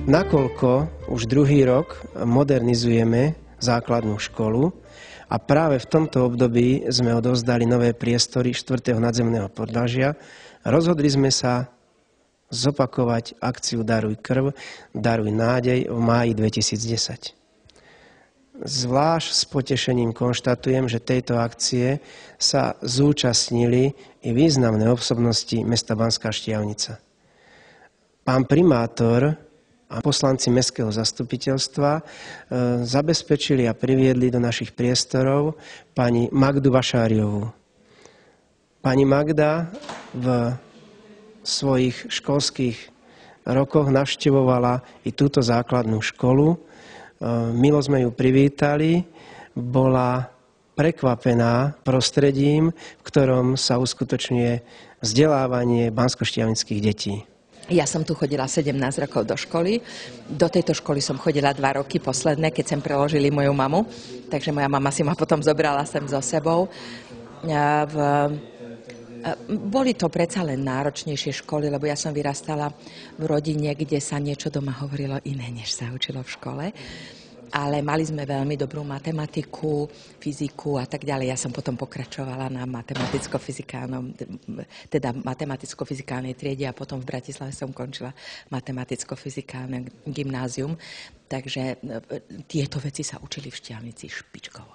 Nakoľko už druhý rok modernizujeme základnú školu a práve v tomto období sme odovzdali nové priestory 4. nadzemného podlažia, rozhodli sme sa zopakovať akciu Daruj krv, Daruj nádej v máji 2010. Zvlášť s potešením konštatujem, že tejto akcie sa zúčastnili i významné osobnosti mesta Banská Štiavnica. Pán primátor a poslanci mestského zastupiteľstva zabezpečili a priviedli do našich priestorov pani Magdu Vašáriovú. Pani Magda v svojich školských rokoch navštevovala i túto základnú školu. Milo sme ju privítali, bola prekvapená prostredím, v ktorom sa uskutočňuje vzdelávanie banskoštiavnických detí. Ja som tu chodila 17 rokov do školy. Do tejto školy som chodila 2 roky posledné, keď sem preložili moju mamu. Takže moja mama si ma potom zobrala sem so sebou. Boli to predsa len náročnejšie školy, lebo ja som vyrastala v rodine, kde sa niečo doma hovorilo iné, než sa učilo v škole. Ale mali sme veľmi dobrú matematiku, fyziku a tak ďalej. Ja som potom pokračovala na matematicko-fyzikálnej triede a potom v Bratislave som končila matematicko-fyzikálne gymnázium. Takže tieto veci sa učili v Štiavnici špičkovo.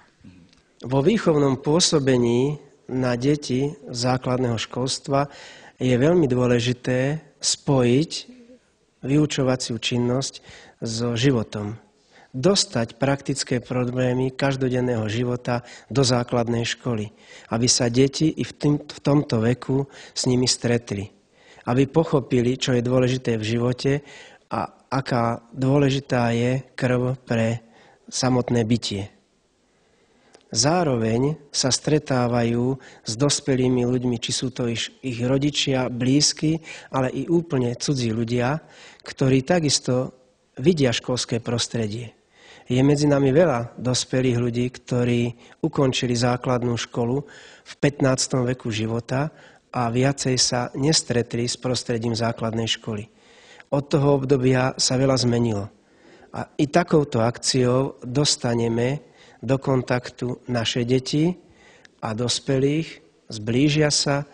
Vo výchovnom pôsobení na deti základného školstva je veľmi dôležité spojiť vyučovaciu činnosť so životom. Dostať praktické problémy každodenného života do základnej školy, aby sa deti i v tomto veku s nimi stretli. Aby pochopili, čo je dôležité v živote a aká dôležitá je krv pre samotné bytie. Zároveň sa stretávajú s dospelými ľuďmi, či sú to ich rodičia, blízky, ale i úplne cudzí ľudia, ktorí takisto vidia školské prostredie. Je medzi nami veľa dospelých ľudí, ktorí ukončili základnú školu v 15. veku života a viacej sa nestretli s prostredím základnej školy. Od toho obdobia sa veľa zmenilo. A i takouto akciou dostaneme do kontaktu naše deti a dospelých, zblížia sa,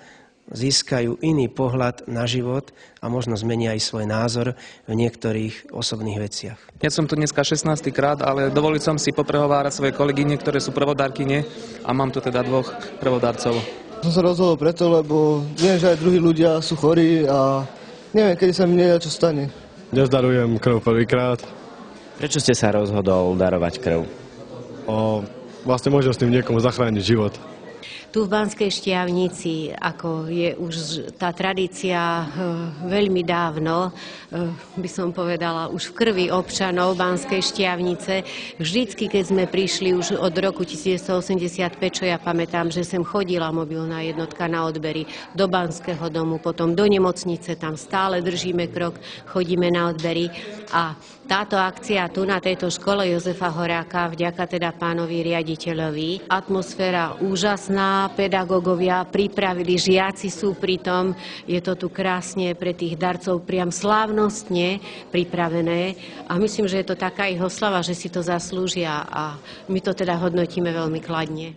získajú iný pohľad na život a možno zmenia aj svoj názor v niektorých osobných veciach. Ja som tu dneska 16. krát, ale dovolil som si poprehovárať svoje kolegyne, ktoré sú prvodárkyne a mám tu teda 2 prvodárcov. Som sa rozhodol preto, lebo viem, že aj druhí ľudia sú chorí a neviem, kedy sa mi čo stane. Dnes darujem krv prvýkrát. Prečo ste sa rozhodol darovať krv? Vlastne môžem s tým niekomu zachrániť život. Tu v Banskej Štiavnici, ako je už tá tradícia veľmi dávno, by som povedala, už v krvi občanov Banskej Štiavnice. Vždycky, keď sme prišli už od roku 1985, čo ja pamätám, že sem chodila mobilná jednotka na odbery do Banského domu, potom do nemocnice, tam stále držíme krok, chodíme na odbery. A táto akcia tu na tejto škole Jozefa Horáka, vďaka teda pánovi riaditeľovi, atmosféra úžasná, pedagógovia pripravili, žiaci sú pritom, je to tu krásne pre tých darcov priam slávnostne pripravené a myslím, že je to taká ich oslava, že si to zaslúžia a my to teda hodnotíme veľmi kladne.